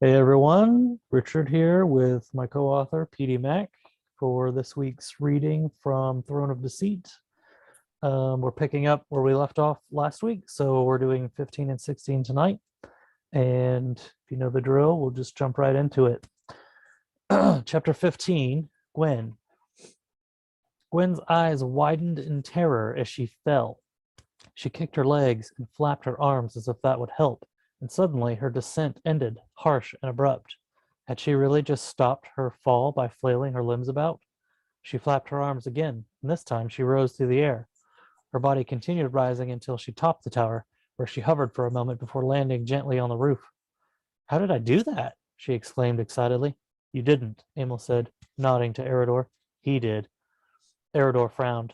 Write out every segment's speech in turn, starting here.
Hey everyone, Richard here with my co-author PD Mac for this week's reading from Throne of Deceit. We're picking up where we left off last week, so we're doing 15 and 16 tonight. And if you know the drill, we'll just jump right into it. Chapter 15, Gwen. Gwen's eyes widened in terror as she fell. She kicked her legs and flapped her arms as if that would help. And suddenly her descent ended, harsh and abrupt. Had she really just stopped her fall by flailing her limbs about? She flapped her arms again, and this time she rose through the air. Her body continued rising until she topped the tower, where she hovered for a moment before landing gently on the roof. How did I do that? She exclaimed excitedly. You didn't, Emil said, nodding to Eridor. He did. Eridor frowned.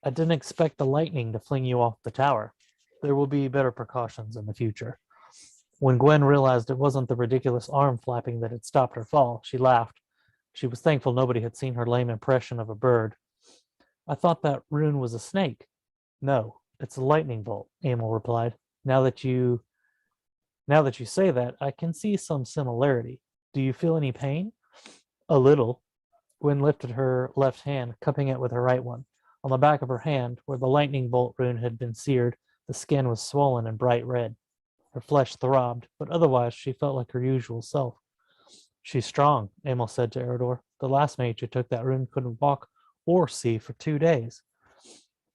I didn't expect the lightning to fling you off the tower. There will be better precautions in the future. When Gwen realized it wasn't the ridiculous arm flapping that had stopped her fall, she laughed. She was thankful nobody had seen her lame impression of a bird. I thought that rune was a snake. No, it's a lightning bolt, Emil replied. Now that you say that, I can see some similarity. Do you feel any pain? A little. Gwen lifted her left hand, cupping it with her right one. On the back of her hand, where the lightning bolt rune had been seared, the skin was swollen and bright red. Her flesh throbbed, but otherwise she felt like her usual self. She's strong, Emil said to Eridor. The last mage who took that rune couldn't walk or see for 2 days.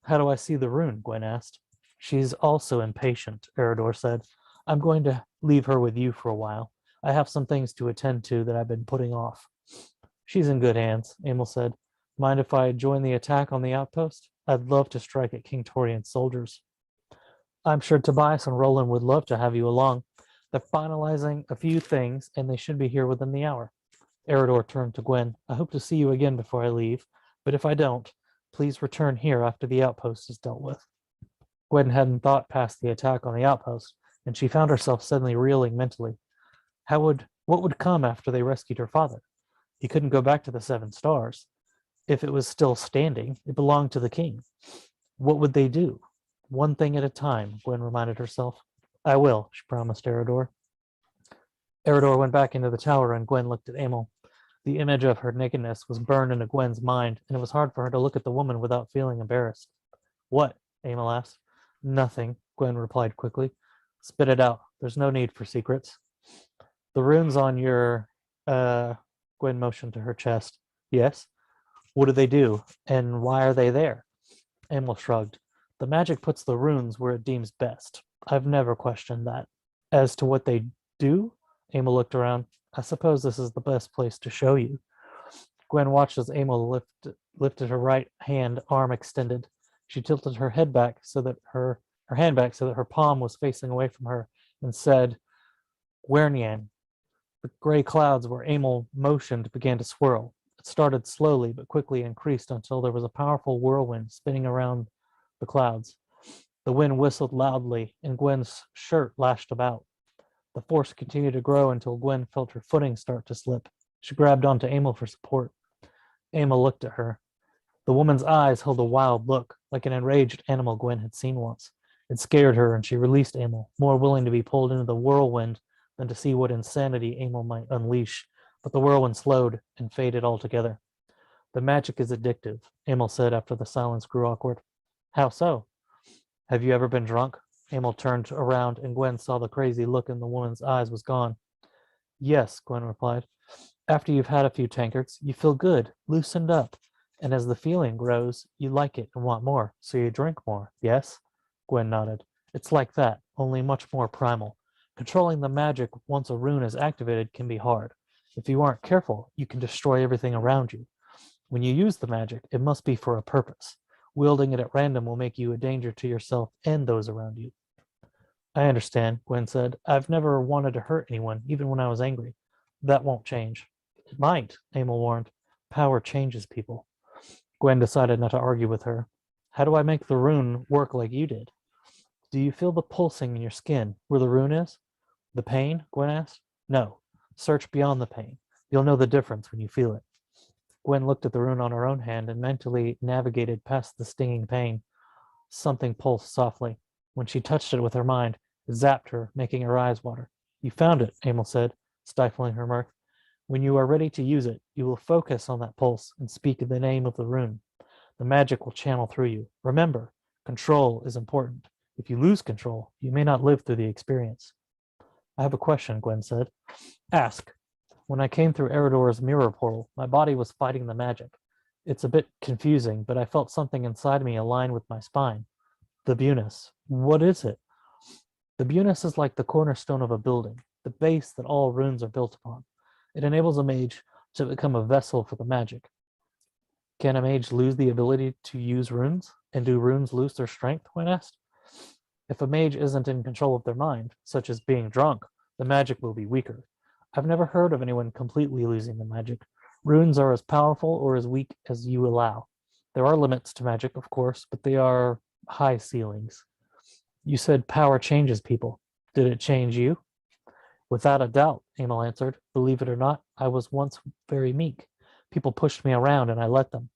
How do I see the rune? Gwen asked. She's also impatient, Eridor said. I'm going to leave her with you for a while. I have some things to attend to that I've been putting off. She's in good hands, Emil said. Mind if I join the attack on the outpost? I'd love to strike at King Torian's soldiers. I'm sure Tobias and Roland would love to have you along. They're finalizing a few things, and they should be here within the hour. Eridor turned to Gwen. I hope to see you again before I leave, but if I don't, please return here after the outpost is dealt with. Gwen hadn't thought past the attack on the outpost, and she found herself suddenly reeling mentally. What would come after they rescued her father? He couldn't go back to the Seven Stars. If it was still standing, it belonged to the king. What would they do? One thing at a time, Gwen reminded herself. I will, she promised Eridor. Eridor went back into the tower and Gwen looked at Emil. The image of her nakedness was burned into Gwen's mind, and it was hard for her to look at the woman without feeling embarrassed. What? Emil asked. Nothing, Gwen replied quickly. Spit it out. There's no need for secrets. The runes on your... Gwen motioned to her chest. Yes? What do they do, and why are they there? Emil shrugged. The magic puts the runes where it deems best. I've never questioned that. As to what they do, Emil looked around. I suppose this is the best place to show you. Gwen watched as Emil lifted her right hand, arm extended. She tilted her head back so that her hand back so that her palm was facing away from her, and said, Wernyan. The gray clouds where Emil motioned began to swirl. It started slowly but quickly increased until there was a powerful whirlwind spinning around the clouds. The wind whistled loudly, and Gwen's shirt lashed about. The force continued to grow until Gwen felt her footing start to slip. She grabbed onto Emil for support. Emil looked at her. The woman's eyes held a wild look, like an enraged animal Gwen had seen once. It scared her, and she released Emil, more willing to be pulled into the whirlwind than to see what insanity Emil might unleash. But the whirlwind slowed and faded altogether. The magic is addictive, Emil said after the silence grew awkward. How so? Have you ever been drunk? Emil turned around, and Gwen saw the crazy look in the woman's eyes was gone. Yes, Gwen replied. After you've had a few tankards, you feel good, loosened up. And as the feeling grows, you like it and want more, so you drink more, yes? Gwen nodded. It's like that, only much more primal. Controlling the magic once a rune is activated can be hard. If you aren't careful, you can destroy everything around you. When you use the magic, it must be for a purpose. Wielding it at random will make you a danger to yourself and those around you. I understand, Gwen said. I've never wanted to hurt anyone, even when I was angry. That won't change. It might, Emil warned. Power changes people. Gwen decided not to argue with her. How do I make the rune work like you did? Do you feel the pulsing in your skin where the rune is? The pain? Gwen asked. No. Search beyond the pain. You'll know the difference when you feel it. Gwen looked at the rune on her own hand and mentally navigated past the stinging pain. Something pulsed softly. When she touched it with her mind, it zapped her, making her eyes water. You found it, Emil said. stifling her mirth. When you are ready to use it, you will focus on that pulse and speak the name of the rune. The magic will channel through you. Remember, control is important. If you lose control, you may not live through the experience. I have a question, Gwen said. Ask. When I came through Eridor's mirror portal, my body was fighting the magic. It's a bit confusing, but I felt something inside me align with my spine. The bunus. What is it? The bunus is like the cornerstone of a building, the base that all runes are built upon. It enables a mage to become a vessel for the magic. Can a mage lose the ability to use runes? And do runes lose their strength? When asked. If a mage isn't in control of their mind, such as being drunk, the magic will be weaker. I've never heard of anyone completely losing the magic. Runes are as powerful or as weak as you allow. There are limits to magic, of course, but they are high ceilings. You said power changes people. Did it change you? Without a doubt, Emil answered. Believe it or not, I was once very meek. People pushed me around and I let them.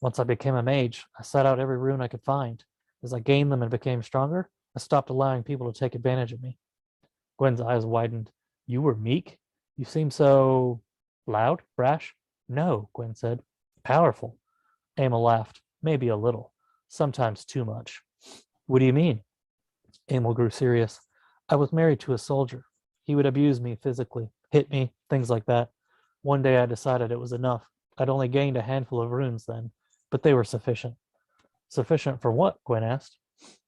Once I became a mage, I sought out every rune I could find. As I gained them and became stronger, I stopped allowing people to take advantage of me. Gwen's eyes widened. You were meek? You seem so loud, brash? No, Gwen said. Powerful. Emil laughed. Maybe a little. Sometimes too much. What do you mean? Emil grew serious. I was married to a soldier. He would abuse me physically, hit me, things like that. One day I decided it was enough. I'd only gained a handful of runes then, but they were sufficient. Sufficient for what? Gwen asked.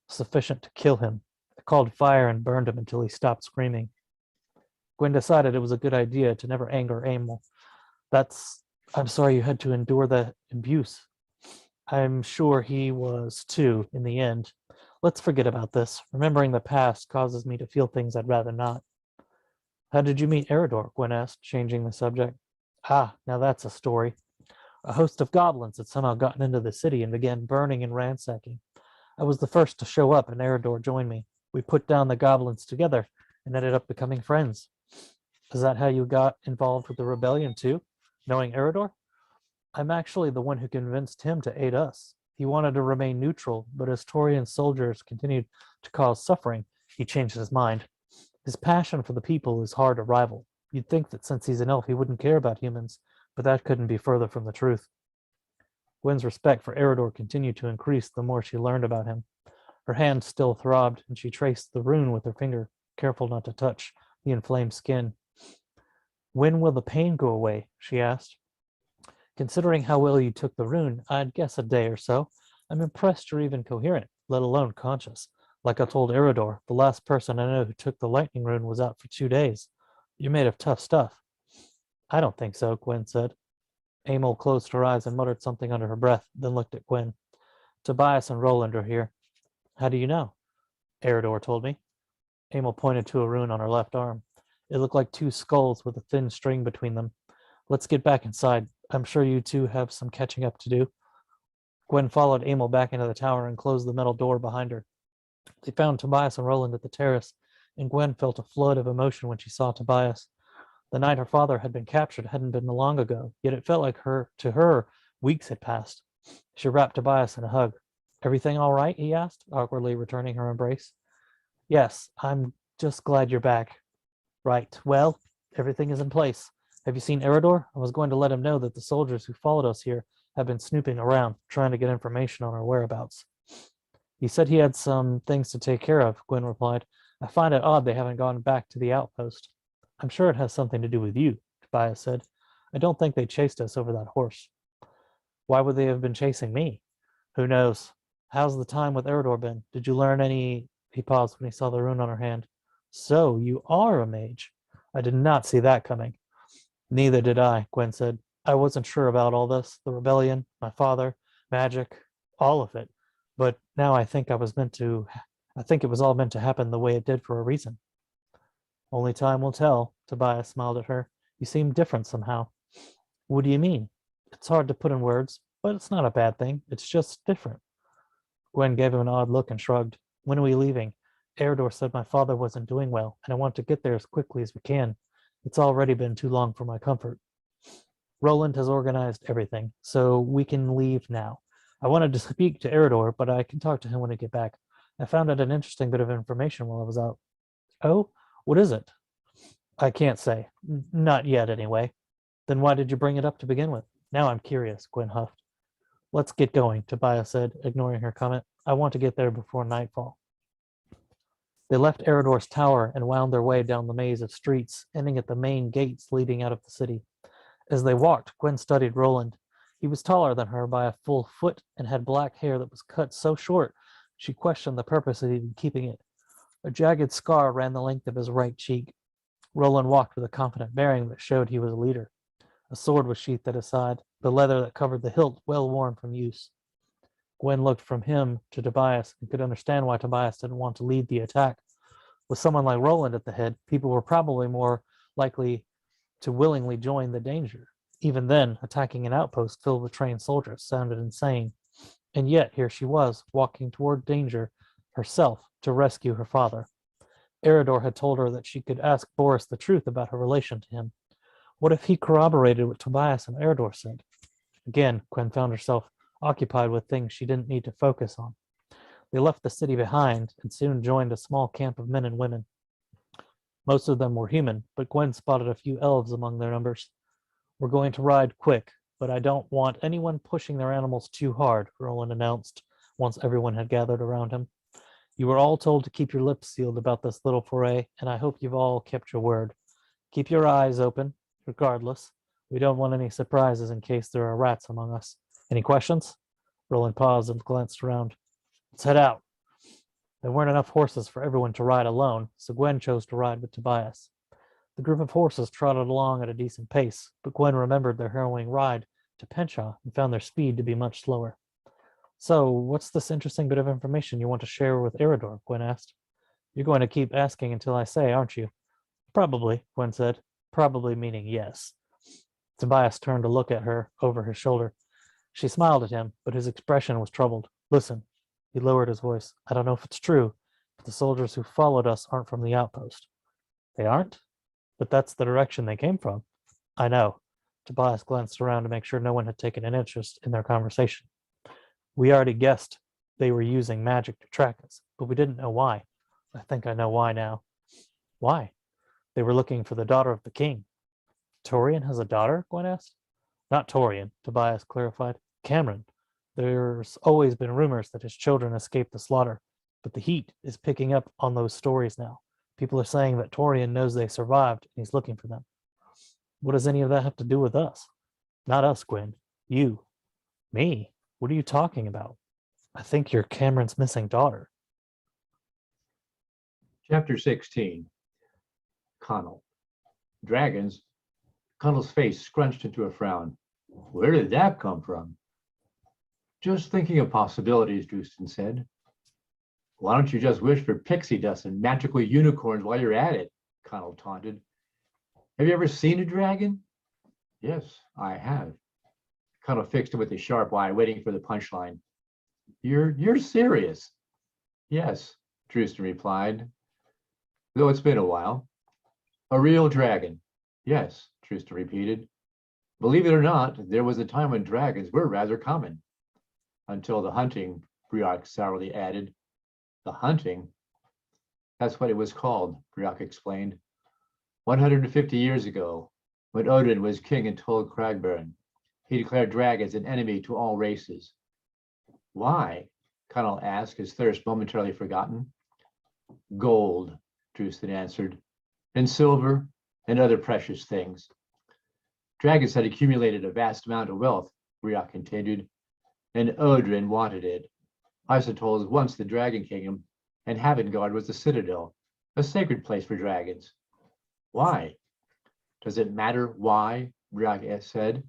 Sufficient to kill him. I called fire and burned him until he stopped screaming. Gwen decided it was a good idea to never anger Emil. I'm sorry you had to endure that abuse. I'm sure he was too, in the end. Let's forget about this. Remembering the past causes me to feel things I'd rather not. How did you meet Eridor? Gwen asked, changing the subject. Ah, now that's a story. A host of goblins had somehow gotten into the city and began burning and ransacking. I was the first to show up, and Eridor joined me. We put down the goblins together and ended up becoming friends. Is that how you got involved with the rebellion too, knowing Eridor? I'm actually the one who convinced him to aid us. He wanted to remain neutral, but as Torian soldiers continued to cause suffering, he changed his mind. His passion for the people is hard to rival. You'd think that since he's an elf, he wouldn't care about humans, but that couldn't be further from the truth. Gwen's respect for Eridor continued to increase the more she learned about him. Her hand still throbbed, and she traced the rune with her finger, careful not to touch the inflamed skin. When will the pain go away? She asked. Considering how well you took the rune, I'd guess a day or so. I'm impressed you're even coherent, let alone conscious. Like I told Eridor, the last person I know who took the lightning rune was out for 2 days. You're made of tough stuff. I don't think so, Gwen said. Emil closed her eyes and muttered something under her breath, then looked at Gwen. Tobias and Roland are here. How do you know? Eridor told me. Emil pointed to a rune on her left arm. It looked like 2 skulls with a thin string between them. Let's get back inside. I'm sure you two have some catching up to do. Gwen followed Emil back into the tower and closed the metal door behind her. They found Tobias and Roland at the terrace, and Gwen felt a flood of emotion when she saw Tobias. The night her father had been captured hadn't been long ago, yet it felt like to her, weeks had passed. She wrapped Tobias in a hug. Everything all right? He asked, awkwardly returning her embrace. Yes, I'm just glad you're back. Right. Well, everything is in place. Have you seen Eridor? I was going to let him know that the soldiers who followed us here have been snooping around, trying to get information on our whereabouts. He said he had some things to take care of, Gwen replied. I find it odd they haven't gone back to the outpost. I'm sure it has something to do with you, Tobias said. I don't think they chased us over that horse. Why would they have been chasing me? Who knows? How's the time with Eridor been? Did you learn any... He paused when he saw the rune on her hand. So, you are a mage. I did not see that coming. Neither did I, Gwen said. I wasn't sure about all this, the rebellion, my father, magic, all of it. But now I think it was all meant to happen the way it did for a reason. Only time will tell, Tobias smiled at her. You seem different somehow. What do you mean? It's hard to put in words, but it's not a bad thing. It's just different. Gwen gave him an odd look and shrugged. When are we leaving? Eridor said my father wasn't doing well, and I want to get there as quickly as we can. It's already been too long for my comfort. Roland has organized everything, so we can leave now. I wanted to speak to Eridor, but I can talk to him when I get back. I found out an interesting bit of information while I was out. Oh, what is it? I can't say. Not yet, anyway. Then why did you bring it up to begin with? Now I'm curious, Gwen huffed. Let's get going, Tobias said, ignoring her comment. I want to get there before nightfall. They left Eridor's tower and wound their way down the maze of streets, ending at the main gates leading out of the city. As they walked, Gwen studied Roland. He was taller than her by a full foot and had black hair that was cut so short she questioned the purpose of even keeping it. A jagged scar ran the length of his right cheek. Roland walked with a confident bearing that showed he was a leader. A sword was sheathed at his side, the leather that covered the hilt well worn from use. Gwen looked from him to Tobias and could understand why Tobias didn't want to lead the attack. With someone like Roland at the head, people were probably more likely to willingly join the danger. Even then, attacking an outpost filled with trained soldiers sounded insane. And yet, here she was, walking toward danger herself to rescue her father. Eridor had told her that she could ask Boris the truth about her relation to him. What if he corroborated what Tobias and Eridor said? Again, Gwen found herself occupied with things she didn't need to focus on. They left the city behind and soon joined a small camp of men and women. Most of them were human, but Gwen spotted a few elves among their numbers. We're going to ride quick, but I don't want anyone pushing their animals too hard, Roland announced once everyone had gathered around him. You were all told to keep your lips sealed about this little foray, and I hope you've all kept your word. Keep your eyes open, regardless. We don't want any surprises in case there are rats among us. Any questions? Roland paused and glanced around. Let's head out. There weren't enough horses for everyone to ride alone, so Gwen chose to ride with Tobias. The group of horses trotted along at a decent pace, but Gwen remembered their harrowing ride to Penshaw and found their speed to be much slower. So, what's this interesting bit of information you want to share with Eridor? Gwen asked. You're going to keep asking until I say, aren't you? Probably, Gwen said. Probably meaning yes. Tobias turned to look at her over his shoulder. She smiled at him, but his expression was troubled. Listen, he lowered his voice. I don't know if it's true, but the soldiers who followed us aren't from the outpost. They aren't? But that's the direction they came from. I know. Tobias glanced around to make sure no one had taken an interest in their conversation. We already guessed they were using magic to track us, but we didn't know why. I think I know why now. Why? They were looking for the daughter of the king. Torian has a daughter? Gwen asked. Not Torian, Tobias clarified. Cameron. There's always been rumors that his children escaped the slaughter, but the heat is picking up on those stories now. People are saying that Torian knows they survived and he's looking for them. What does any of that have to do with us? Not us, Gwen. You. Me? What are you talking about? I think you're Cameron's missing daughter. Chapter 16. Connell. Dragons. Connell's face scrunched into a frown. Where did that come from? Just thinking of possibilities, Drewston said. Why don't you just wish for pixie dust and magical unicorns while you're at it? Connell taunted. Have you ever seen a dragon? Yes, I have. Connell fixed him with a sharp eye, waiting for the punchline. You're serious? Yes, Drewston replied, though it's been a while. A real dragon. Yes, Drewston repeated. Believe it or not, there was a time when dragons were rather common. Until the hunting, Briok sourly added. The hunting? That's what it was called, Briok explained. 150 years ago, when Odin was king in Tol Cragburn, he declared dragons an enemy to all races. Why? Connell asked, his thirst momentarily forgotten. Gold, Drewston answered, and silver, and other precious things. Dragons had accumulated a vast amount of wealth, Briok continued, and Odin wanted it. Isentol was once the Dragon Kingdom, and Havengard was the Citadel, a sacred place for dragons. Why? Does it matter why? Briok said.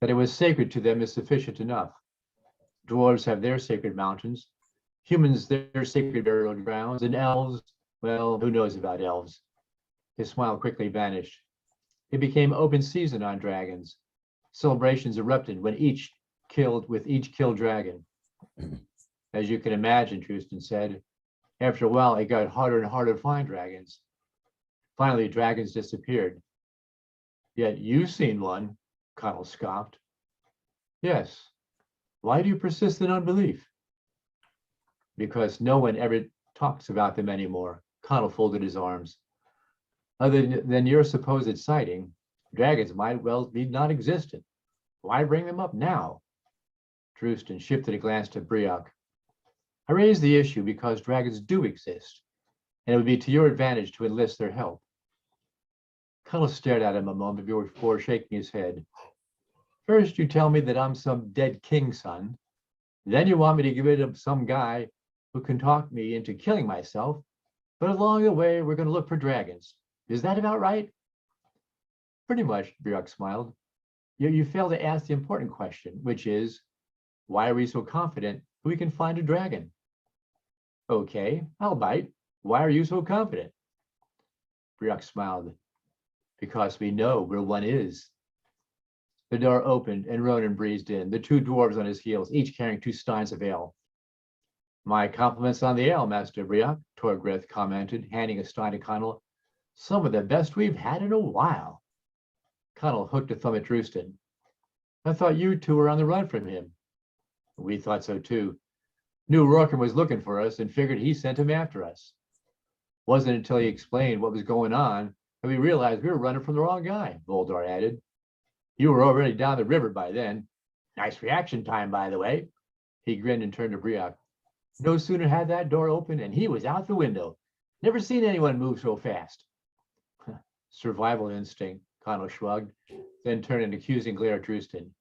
That it was sacred to them is sufficient enough. Dwarves have their sacred mountains, humans their sacred burial grounds, and elves, well, who knows about elves? His smile quickly vanished. It became open season on dragons. Celebrations erupted when each killed dragon. As you can imagine, Drewston said, after a while it got harder and harder to find dragons. Finally, dragons disappeared. Yet you've seen one, Connell scoffed. Yes. Why do you persist in unbelief? Because no one ever talks about them anymore. Connell folded his arms. Other than your supposed sighting, dragons might well be non-existent. Why bring them up now? Drewston shifted a glance to Brioc. I raise the issue because dragons do exist, and it would be to your advantage to enlist their help. Cuddle stared at him a moment before shaking his head. First, you tell me that I'm some dead king's son. Then you want me to give it to some guy who can talk me into killing myself. But along the way, we're going to look for dragons. Is that about right? Pretty much, Brioc smiled. You fail to ask the important question, which is, why are we so confident we can find a dragon? Okay, I'll bite. Why are you so confident? Brioc smiled. Because we know where one is. The door opened and Ronan breezed in, the two dwarves on his heels, each carrying 2 steins of ale. My compliments on the ale, Master Brioc, Torgrith commented, handing a stein to Connell. Some of the best we've had in a while. Connell hooked a thumb at Drewston. I thought you two were on the run from him. We thought so too. Knew Rorken was looking for us and figured he sent him after us. Wasn't until he explained what was going on that we realized we were running from the wrong guy, Voldar added. You were already down the river by then. Nice reaction time, by the way. He grinned and turned to Brioc. No sooner had that door open and he was out the window. Never seen anyone move so fast. Survival instinct, Connell shrugged, then turned an accusing glare at Drewston.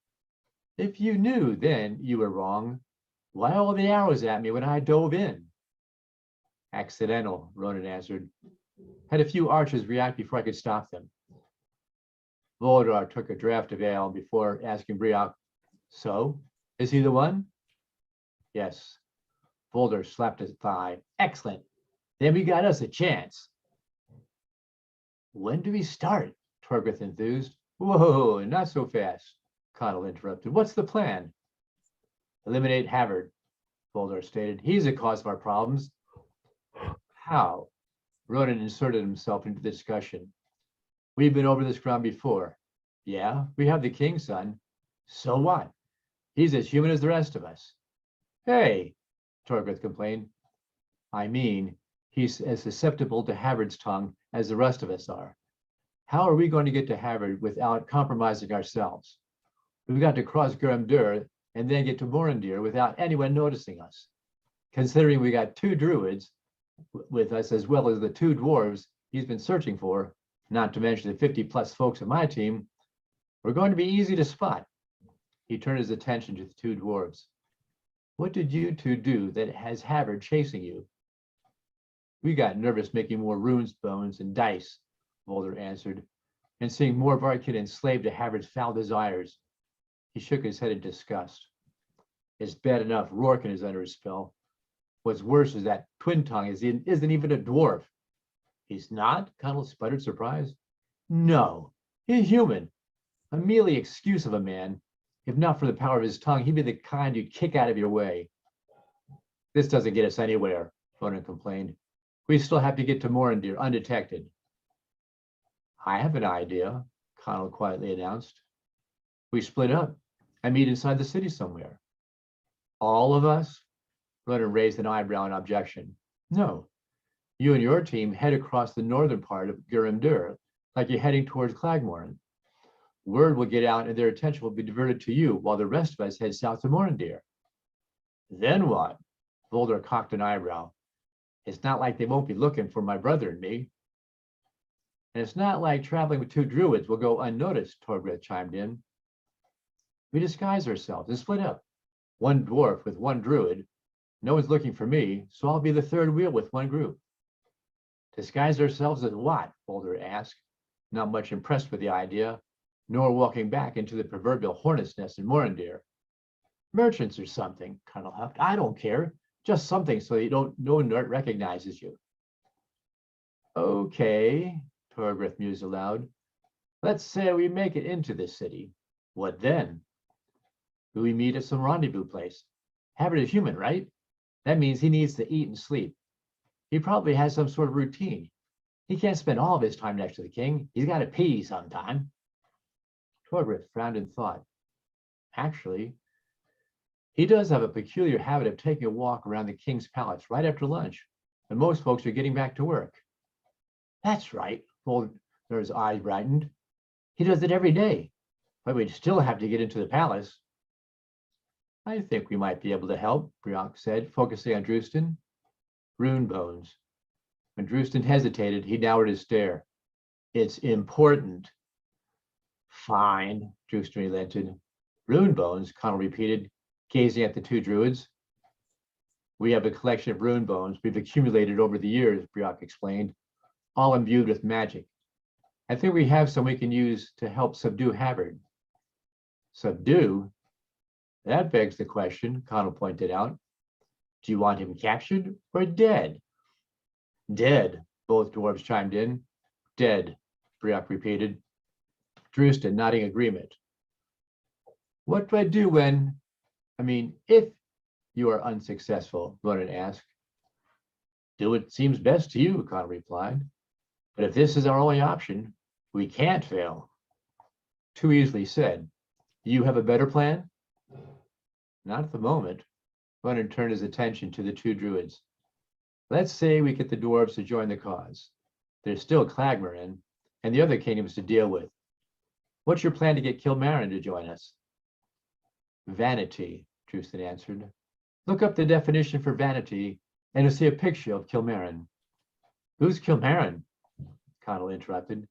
If you knew then you were wrong, why all the arrows at me when I dove in? Accidental, Ronan answered. Had a few archers react before I could stop them. Voldar took a draught of ale before asking Brioc, so, is he the one? Yes. Voldar slapped his thigh. Excellent. Then we got us a chance. When do we start? Torgrith enthused. Whoa, not so fast, Connell interrupted. What's the plan? Eliminate Havard, Voldar stated. He's the cause of our problems. How? Ronan inserted himself into the discussion. We've been over this ground before. Yeah, we have the king's son. So what? He's as human as the rest of us. Hey, Torgrith complained. I mean, he's as susceptible to Havard's tongue as the rest of us are. How are we going to get to Havard without compromising ourselves? We've got to cross Gurumdur and then get to Morindir without anyone noticing us. Considering we got 2 druids with us as well as the 2 dwarves he's been searching for, not to mention the 50+ folks on my team, we're going to be easy to spot. He turned his attention to the 2 dwarves. What did you 2 do that has Havard chasing you? We got nervous making more runes, bones, and dice, Voldar answered, and seeing more of our kid enslaved to Havard's foul desires. He shook his head in disgust. It's bad enough Rorken is under his spell. What's worse is that Twin Tongue isn't even a dwarf. He's not? Connell sputtered, surprised. No, he's human. A mealy excuse of a man. If not for the power of his tongue, he'd be the kind you'd kick out of your way. This doesn't get us anywhere, Ronan complained. We still have to get to Morindir undetected. I have an idea, Connell quietly announced. We split up and meet inside the city somewhere. All of us? Ronan raised an eyebrow in objection. No. You and your team head across the northern part of Gurumdur, like you're heading towards Clagmorn. Word will get out and their attention will be diverted to you while the rest of us head south to Morindir. Then what? Voldar cocked an eyebrow. It's not like they won't be looking for my brother and me. And it's not like traveling with 2 druids will go unnoticed, Torgrith chimed in. We disguise ourselves and split up. 1 dwarf with 1 druid. No one's looking for me, so I'll be the 3rd wheel with 1 group. Disguise ourselves as what? Voldar asked, not much impressed with the idea, nor walking back into the proverbial hornet's nest in Morindir. Merchants or something, Connell huffed. I don't care. Just something so no one recognizes you. Okay, Torgrith mused aloud. Let's say we make it into this city. What then? We meet at some rendezvous place. Havard is human, right? That means he needs to eat and sleep. He probably has some sort of routine. He can't spend all of his time next to the king. He's got to pee sometime. Torgrith frowned in thought. Actually, he does have a peculiar habit of taking a walk around the king's palace right after lunch, when most folks are getting back to work. That's right, Folder's eyes brightened. He does it every day, but we'd still have to get into the palace. I think we might be able to help, Briok said, focusing on Drewston. Rune bones. When Drewston hesitated, he lowered his stare. It's important. Fine, Drewston relented. Rune bones, Connell repeated, gazing at the two druids. We have a collection of rune bones we've accumulated over the years, Briok explained, all imbued with magic. I think we have some we can use to help subdue Havard. Subdue? That begs the question, Connell pointed out. Do you want him captured or dead? Dead, both dwarves chimed in. Dead, Briok repeated. Drewston nodding agreement. What do I do if you are unsuccessful? Ronan asked. Do what seems best to you, Connell replied. But if this is our only option, we can't fail. Too easily said. Do you have a better plan? Not at the moment. Ronan turned his attention to the two druids. Let's say we get the dwarves to join the cause. There's still Clagmarin and the other kingdoms to deal with. What's your plan to get Kilmarin to join us? Vanity, Drewston answered. Look up the definition for vanity and you'll see a picture of Kilmarin. Who's Kilmarin? Connell interrupted.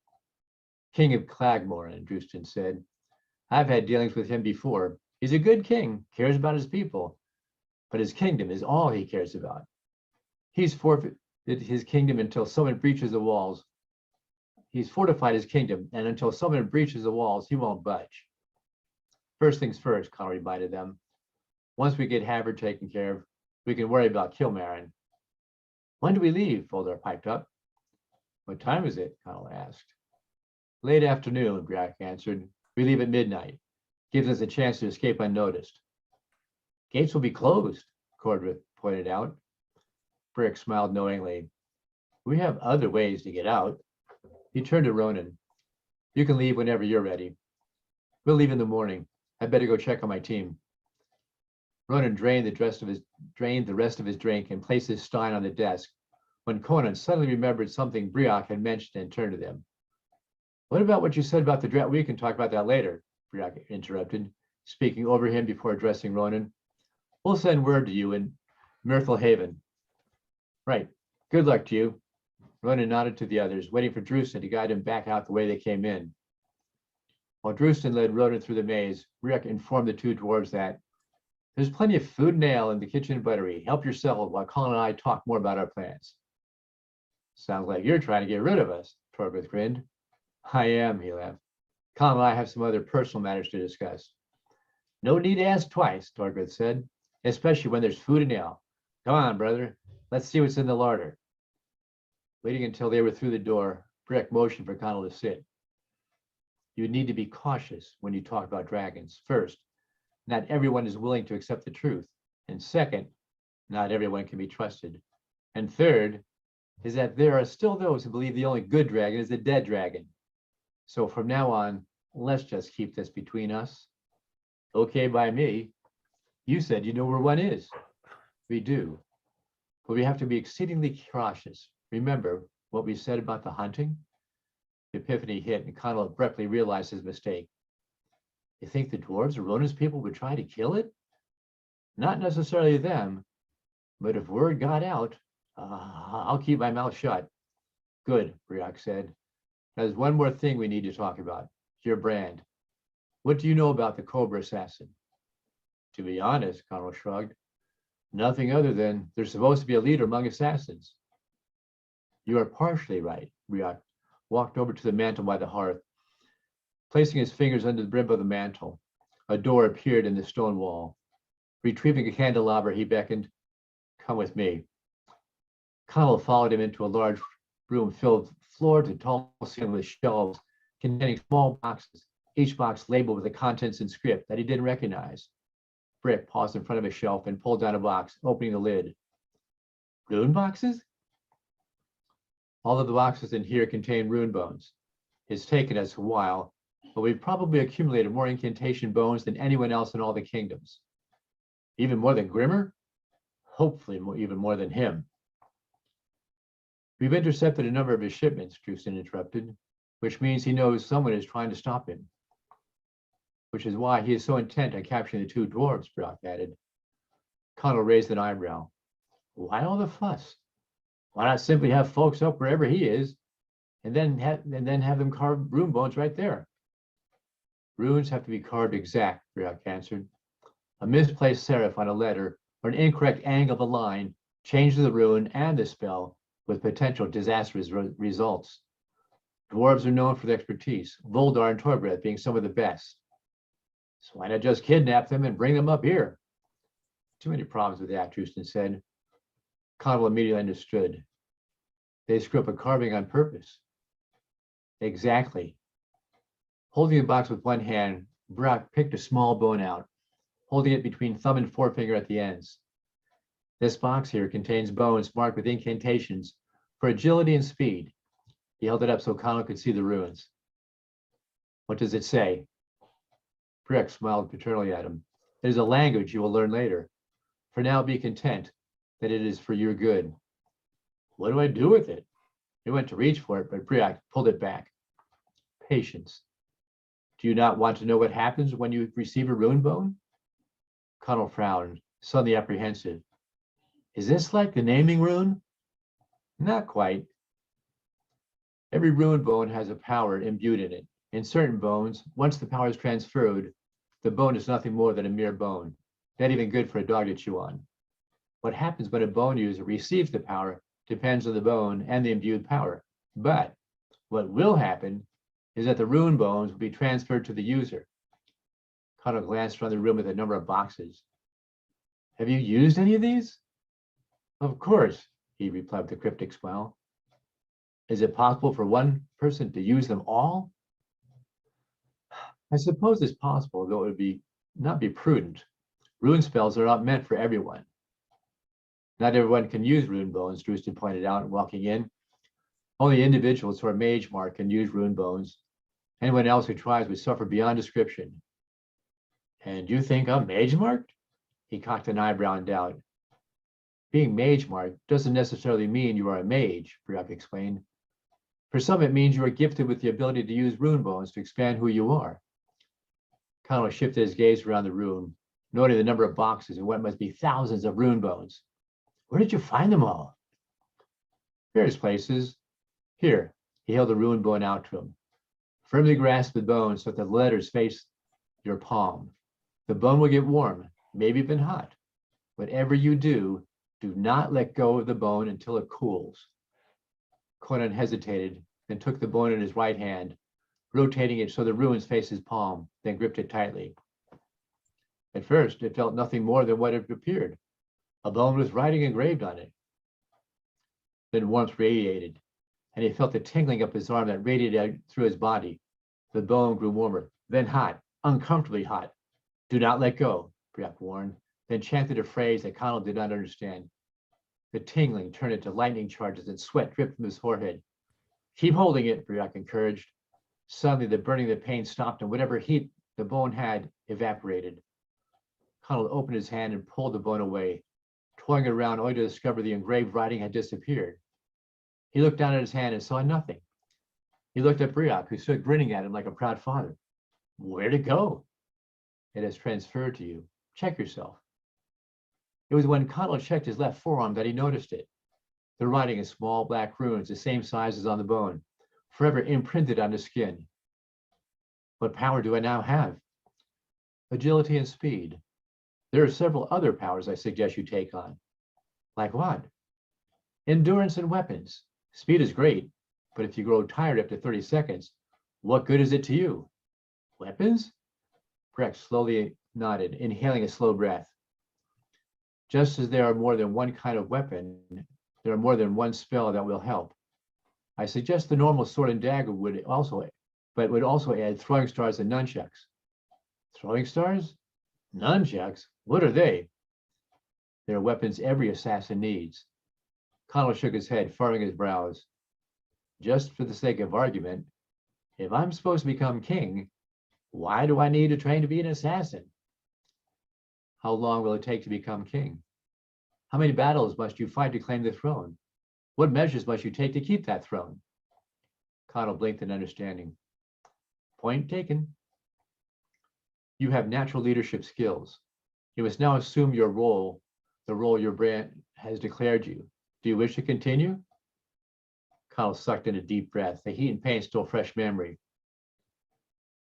King of Clagmorin, Drewston said. I've had dealings with him before. He's a good king, cares about his people, but his kingdom is all he cares about. He's forfeited his kingdom until someone breaches the walls. He's fortified his kingdom, and until someone breaches the walls, he won't budge. First things first, Connell reminded them. Once we get Havard taken care of, we can worry about Kilmarin. When do we leave? Folder piped up. What time is it? Connell asked. Late afternoon, Briok answered. We leave at midnight. Gives us a chance to escape unnoticed. Gates will be closed, Cordwith pointed out. Brick smiled knowingly. We have other ways to get out. He turned to Ronan. You can leave whenever you're ready. We'll leave in the morning. I'd better go check on my team. Ronan drained the rest of his drink and placed his stein on the desk when Conan suddenly remembered something Briok had mentioned and turned to them. What about what you said about the draft? We can talk about that later, Briok interrupted, speaking over him before addressing Ronan. We'll send word to you in Myrtle Haven. Right. Good luck to you. Ronan nodded to the others, waiting for Drewston to guide him back out the way they came in. While Drewston led Ronan through the maze, Briok informed the two dwarves that there's plenty of food and ale in the kitchen buttery. Help yourself while Colin and I talk more about our plans. Sounds like you're trying to get rid of us, Torgwith grinned. I am, he laughed. Colin and I have some other personal matters to discuss. No need to ask twice, Torgwith said, especially when there's food and ale. Come on, brother. Let's see what's in the larder. Waiting until they were through the door, Brick motioned for Connell to sit. You need to be cautious when you talk about dragons. First, not everyone is willing to accept the truth. And second, not everyone can be trusted. And third, is that there are still those who believe the only good dragon is the dead dragon. So from now on, let's just keep this between us. Okay by me. You said you know where one is. We do. But we have to be exceedingly cautious. Remember what we said about the hunting? The epiphany hit and Connell abruptly realized his mistake. You think the dwarves or Ronan's people would try to kill it? Not necessarily them, but if word got out, I'll keep my mouth shut. Good, Briok said. There's one more thing we need to talk about, your brand. What do you know about the Cobra Assassin? To be honest, Connell shrugged, nothing other than there's supposed to be a leader among assassins. You are partially right, Briok walked over to the mantle by the hearth. Placing his fingers under the brim of the mantle, a door appeared in the stone wall. Retrieving a candelabra, he beckoned, come with me. Connell followed him into a large room filled floor to tall ceiling with shelves containing small boxes, each box labeled with the contents in script that he didn't recognize. Brick paused in front of a shelf and pulled down a box, opening the lid. Rune boxes? All of the boxes in here contain rune bones. It's taken us a while, but we've probably accumulated more incantation bones than anyone else in all the kingdoms. Even more than Grimmer? Hopefully even more than him. We've intercepted a number of his shipments, Drewston interrupted, which means he knows someone is trying to stop him. Which is why he is so intent on capturing the two dwarves, Brock added. Connell raised an eyebrow. Why all the fuss? Why not simply have folks up wherever he is, and then have them carve rune bones right there? Runes have to be carved exact, Brock answered. A misplaced serif on a letter or an incorrect angle of a line changes the rune and the spell with potential disastrous results. Dwarves are known for their expertise, Voldar and Torbreath being some of the best. So why not just kidnap them and bring them up here? Too many problems with that, Drewston said. Connell immediately understood. They screw up a carving on purpose. Exactly. Holding the box with one hand, Brock picked a small bone out, holding it between thumb and forefinger at the ends. This box here contains bones marked with incantations for agility and speed. He held it up so Connell could see the runes. What does it say? Breck smiled paternally at him. It is a language you will learn later. For now, be content that it is for your good. What do I do with it? He went to reach for it, but Breck pulled it back. Patience. Do you not want to know what happens when you receive a rune bone? Connell frowned, suddenly apprehensive. Is this like the naming rune? Not quite. Every rune bone has a power imbued in it. In certain bones, once the power is transferred, the bone is nothing more than a mere bone, not even good for a dog to chew on. What happens when a bone user receives the power depends on the bone and the imbued power. But what will happen is that the rune bones will be transferred to the user. Connell glanced around the room at a number of boxes. Have you used any of these? Of course, he replied with a cryptic smile. Is it possible for one person to use them all? I suppose it's possible, though it would not be prudent. Rune spells are not meant for everyone. Not everyone can use rune bones, Drewston pointed out, walking in. Only individuals who are mage marked can use rune bones. Anyone else who tries would suffer beyond description. And you think I'm mage marked? He cocked an eyebrow in doubt. Being mage marked doesn't necessarily mean you are a mage, Breck explained. For some, it means you are gifted with the ability to use rune bones to expand who you are. Connell shifted his gaze around the room, noting the number of boxes and what must be thousands of rune bones. Where did you find them all? Various places. Here, he held the rune bone out to him. Firmly grasp the bone so that the letters face your palm. The bone will get warm, maybe even hot. Whatever you do, do not let go of the bone until it cools. Conan hesitated, then took the bone in his right hand, rotating it so the runes faced his palm, then gripped it tightly. At first, it felt nothing more than what it appeared, a bone with writing engraved on it. Then warmth radiated, and he felt the tingling up his arm that radiated out through his body. The bone grew warmer, then hot, uncomfortably hot. Do not let go, Breck warned, then chanted a phrase that Connell did not understand. The tingling turned into lightning charges and sweat dripped from his forehead. Keep holding it, Breck encouraged. Suddenly, the burning of the pain stopped and whatever heat the bone had evaporated. Connell opened his hand and pulled the bone away, toying it around only to discover the engraved writing had disappeared. He looked down at his hand and saw nothing. He looked at Breck, who stood grinning at him like a proud father. Where'd it go? It has transferred to you. Check yourself. It was when Connell checked his left forearm that he noticed it. The writing in small black runes, the same size as on the bone, forever imprinted on the skin. What power do I now have? Agility and speed. There are several other powers I suggest you take on. Like what? Endurance and weapons. Speed is great, but if you grow tired after 30 seconds, what good is it to you? Weapons? Breck slowly nodded, inhaling a slow breath. Just as there are more than one kind of weapon, there are more than one spell that will help. I suggest the normal sword and dagger would also add throwing stars and nunchucks. Throwing stars? Nunchucks? What are they? They're weapons every assassin needs. Connell shook his head, furrowing his brows. Just for the sake of argument, if I'm supposed to become king, why do I need to train to be an assassin? How long will it take to become king? How many battles must you fight to claim the throne? What measures must you take to keep that throne? Connell blinked in understanding. Point taken. You have natural leadership skills. You must now assume your role, the role your brand has declared you. Do you wish to continue? Connell sucked in a deep breath, the heat and pain still fresh memory.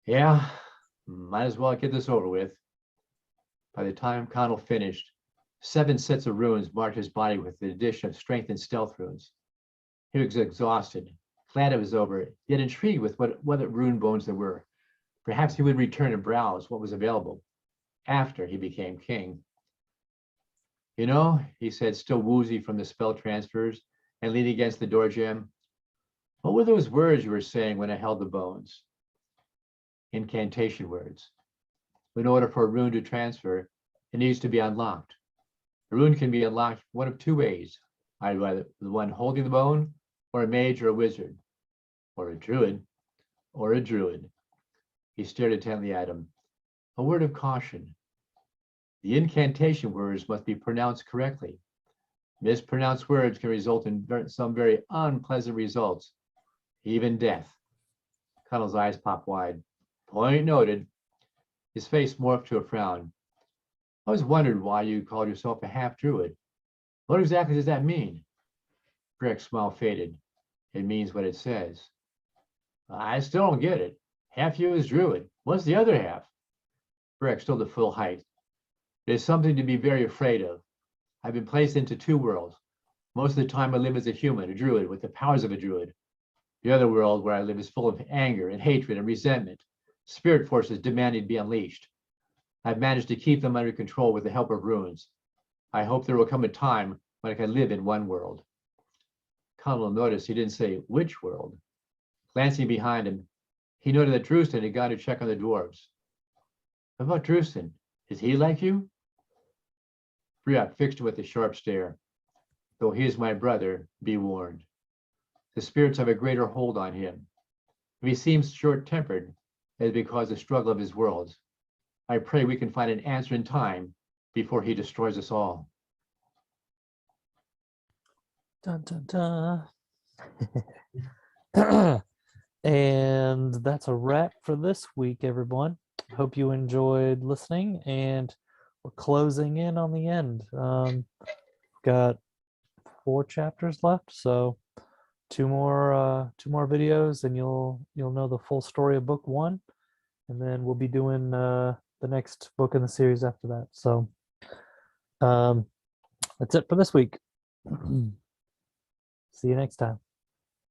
Yeah, might as well get this over with. By the time Connell finished, 7 sets of runes marked his body with the addition of strength and stealth runes. He was exhausted, glad it was over, yet intrigued with what rune bones there were. Perhaps he would return and browse what was available after he became king. You know, he said, still woozy from the spell transfers and leaning against the door jamb. What were those words you were saying when I held the bones? Incantation words. In order for a rune to transfer, it needs to be unlocked. A rune can be unlocked one of 2 ways, either the one holding the bone, or a mage or a wizard, or a druid, or a druid. He stared intently at him. A word of caution. The incantation words must be pronounced correctly. Mispronounced words can result in some very unpleasant results, even death. Connell's eyes popped wide. Point noted. His face morphed to a frown. I always wondered why you called yourself a half-druid. What exactly does that mean? Breck's smile faded. It means what it says. I still don't get it. Half you is druid. What's the other half? Breck stood at full height. It is something to be very afraid of. I've been placed into 2 worlds. Most of the time I live as a human, a druid, with the powers of a druid. The other world where I live is full of anger and hatred and resentment, spirit forces demanding to be unleashed. I've managed to keep them under control with the help of runes. I hope there will come a time when I can live in one world. Connell noticed he didn't say which world. Glancing behind him, he noted that Drewston had gone to check on the dwarves. What about Drewston? Is he like you? Briot fixed him with a sharp stare. Though he is my brother, be warned. The spirits have a greater hold on him. If he seems short-tempered, it is because of the struggle of his worlds. I pray we can find an answer in time before he destroys us all. Dun, dun, dun. And that's a wrap for this week, everyone. Hope you enjoyed listening, and we're closing in on the end. Got 4 chapters left, so 2 more videos, and you'll know the full story of book 1, and then we'll be doing the next book in the series after that. So that's it for this week. See you next time.